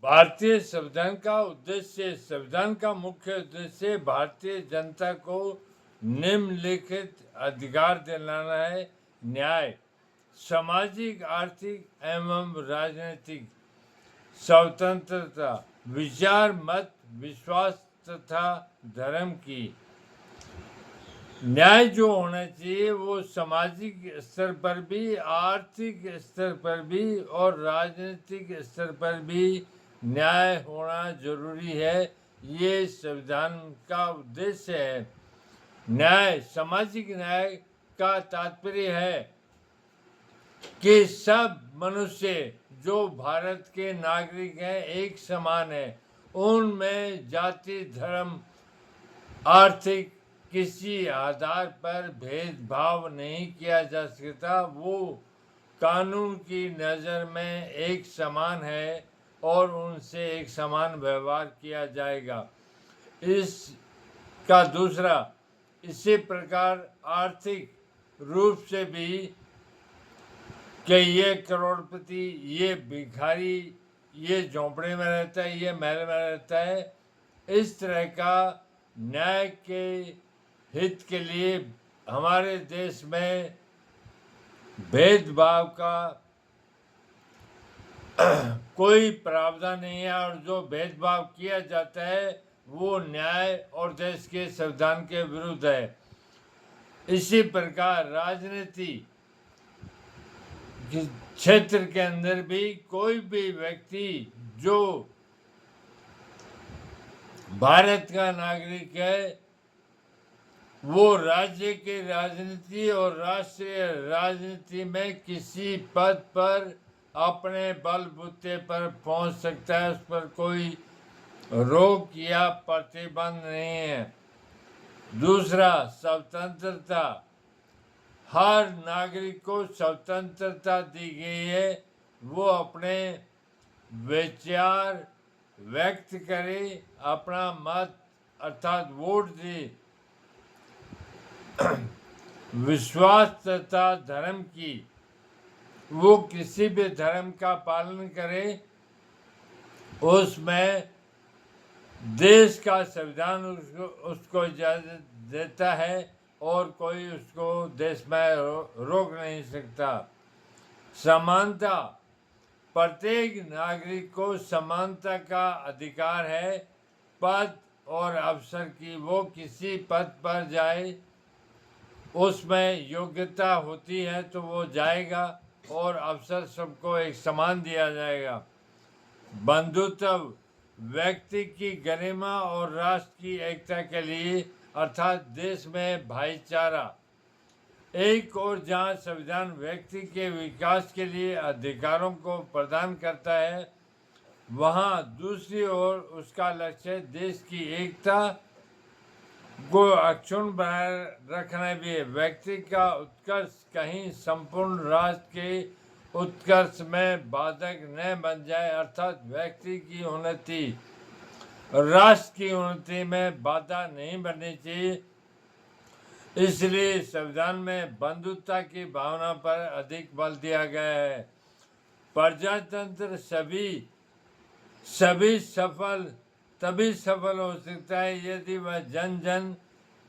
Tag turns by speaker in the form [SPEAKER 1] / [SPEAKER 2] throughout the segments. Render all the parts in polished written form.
[SPEAKER 1] भारतीय संविधान का मुख्य उद्देश्य भारतीय जनता को निम्नलिखित अधिकार दिलाना है: न्याय, सामाजिक, आर्थिक एवं राजनीतिक स्वतंत्रता, विचार, मत, विश्वास तथा धर्म की। न्याय जो होना चाहिए वो सामाजिक स्तर पर भी, आर्थिक स्तर पर भी और राजनीतिक स्तर पर भी न्याय होना जरूरी है। ये संविधान का उद्देश्य है। न्याय, सामाजिक न्याय का तात्पर्य है कि सब मनुष्य जो भारत के नागरिक हैं एक समान है। उनमें जाति, धर्म, आर्थिक किसी आधार पर भेदभाव नहीं किया जा सकता। वो कानून की नज़र में एक समान है और उनसे एक समान व्यवहार किया जाएगा। इसका दूसरा, इसी प्रकार आर्थिक रूप से भी कि ये करोड़पति, ये भिखारी, ये झोंपड़े में रहता है, ये महल में रहता है, इस तरह का न्याय के हित के लिए हमारे देश में भेदभाव का कोई प्रावधान नहीं है और जो भेदभाव किया जाता है वो न्याय और देश के संविधान के विरुद्ध है। इसी प्रकार राजनीति क्षेत्र के अंदर भी कोई भी व्यक्ति जो भारत का नागरिक है वो राज्य की राजनीति और राष्ट्रीय राजनीति में किसी पद पर अपने बलबूते पर पहुंच सकता है। उस पर कोई रोक या प्रतिबंध नहीं है। दूसरा, स्वतंत्रता। हर नागरिक को स्वतंत्रता दी गई है, वो अपने विचार व्यक्त करे, अपना मत अर्थात वोट दे। विश्वास तथा धर्म की, वो किसी भी धर्म का पालन करे, उसमें देश का संविधान उसको इजाजत देता है और कोई उसको देश में रोक नहीं सकता। समानता, प्रत्येक नागरिक को समानता का अधिकार है पद और अवसर की। वो किसी पद पर जाए, उसमें योग्यता होती है तो वो जाएगा और अवसर सबको एक समान दिया जाएगा। बंधुत्व, व्यक्ति की गरिमा और राष्ट्र की एकता के लिए अर्थात देश में भाईचारा। एक और जहाँ संविधान व्यक्ति के विकास के लिए अधिकारों को प्रदान करता है, वहाँ दूसरी ओर उसका लक्ष्य देश की एकता को अक्षुण्ण बनाए रखना भी है। व्यक्ति का उत्कर्ष कहीं संपूर्ण राष्ट्र के उत्कर्ष में बाधक न बन जाए, अर्थात व्यक्ति की उन्नति राष्ट्र की उन्नति में बाधा नहीं बननी चाहिए। इसलिए संविधान में बंधुता की भावना पर अधिक बल दिया गया है। प्रजातंत्र तभी सफल हो सकता है यदि वह जन जन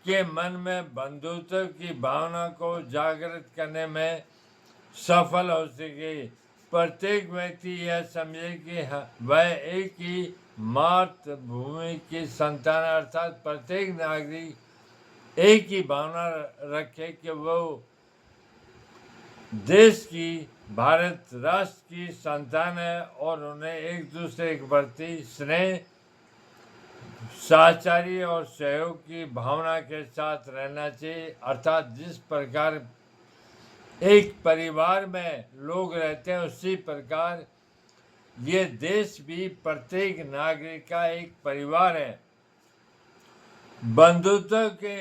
[SPEAKER 1] के मन में बंधुत्व की भावना को जागृत करने में सफल हो सके। प्रत्येक व्यक्ति यह समझे कि वह एक ही मातृभूमि की संतान, अर्थात प्रत्येक नागरिक एक ही भावना रखे कि वो देश की, भारत राष्ट्र की संतान है और उन्हें एक दूसरे के प्रति स्नेह, साहचर्य और सहयोग की भावना के साथ रहना चाहिए। अर्थात जिस प्रकार एक परिवार में लोग रहते हैं उसी प्रकार ये देश भी प्रत्येक नागरिक का एक परिवार है। बंधुत्व के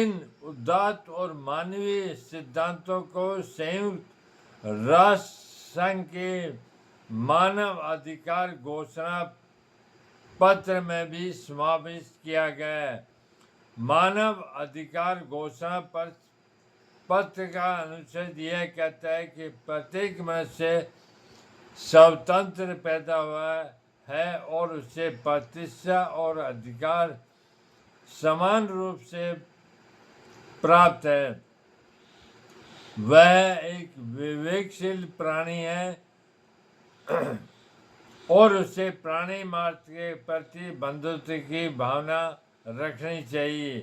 [SPEAKER 1] इन उदात्त और मानवीय सिद्धांतों को संयुक्त राष्ट्र संघ के मानव अधिकार घोषणा पत्र में भी समावेश किया गया है। मानव अधिकार घोषणा पत्र का अनुच्छेद यह कहता है कि प्रत्येक मनुष्य स्वतंत्र पैदा हुआ है और उसे प्रतिष्ठा और अधिकार समान रूप से प्राप्त है। वह एक विवेकशील प्राणी है और उसे प्राणी मात्र के प्रति बंधुत्व की भावना रखनी चाहिए।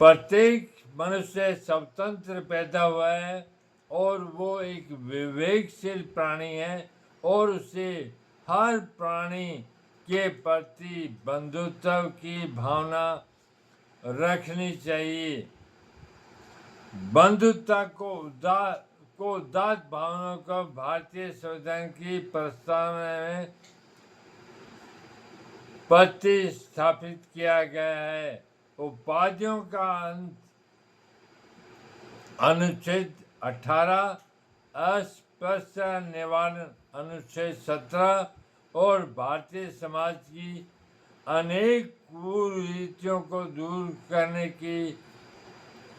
[SPEAKER 1] प्रत्येक मनुष्य स्वतंत्र पैदा हुआ है और वो एक विवेकशील प्राणी है और उसे हर प्राणी के प्रति बंधुत्व की भावना रखनी चाहिए। बंधुत्व को उदात्त भावनाओं को भारतीय संविधान की प्रस्तावना में प्रतिस्थापित किया गया है। उपाधियों का अंत अनुच्छेद 18, अस्पृश्यता निवारण अनुच्छेद 17 और भारतीय समाज की अनेक कुरीतियों को दूर करने की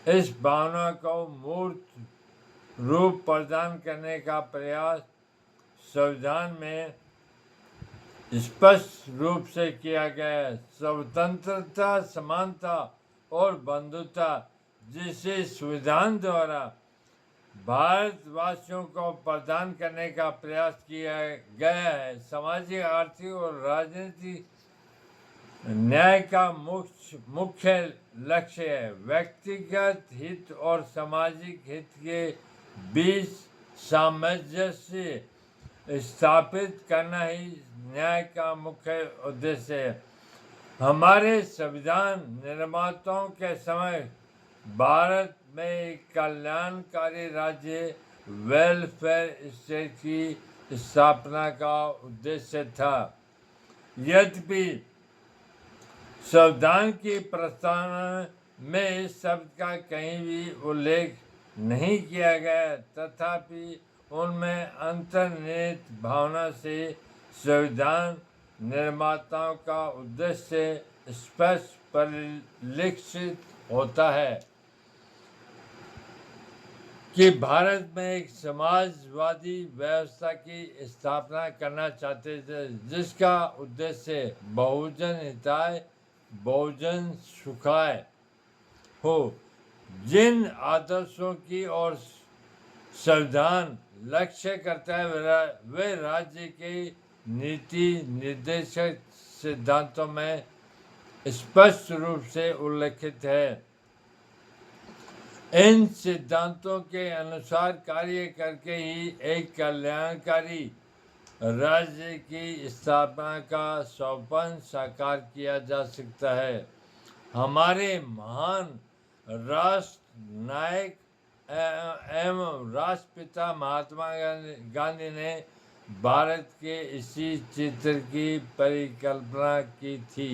[SPEAKER 1] इस भावना को मूर्त रूप प्रदान करने का प्रयास संविधान में स्पष्ट रूप से किया गया है। स्वतंत्रता, समानता और बंधुता जिसे संविधान द्वारा भारतवासियों को प्रदान करने का प्रयास किया गया है, सामाजिक, आर्थिक और राजनीतिक न्याय का मुख्य लक्ष्य है। व्यक्तिगत हित और सामाजिक हित के बीच सामंजस्य स्थापित करना ही न्याय का मुख्य उद्देश्य है। हमारे संविधान निर्माताओं के समय भारत में एक कल्याणकारी राज्य वेलफेयर स्टेट की स्थापना का उद्देश्य था। यद्यपि संविधान की प्रस्तावना में इस शब्द का कहीं भी उल्लेख नहीं किया गया, तथापि उनमें अंतर्निहित भावना से संविधान निर्माताओं का उद्देश्य स्पष्ट परिलक्षित होता है कि भारत में एक समाजवादी व्यवस्था की स्थापना करना चाहते थे, जिसका उद्देश्य बहुजन हिताय बहुजन सुखाय हो। जिन आदर्शों की ओर संविधान लक्ष्य करता है वे राज्य के नीति निर्देशक सिद्धांतों में स्पष्ट रूप से उल्लिखित है। इन सिद्धांतों के अनुसार कार्य करके ही एक कल्याणकारी राज्य की स्थापना का सपना साकार किया जा सकता है। हमारे महान राष्ट्र नायक एवं राष्ट्रपिता महात्मा गांधी ने भारत के इसी चित्र की परिकल्पना की थी।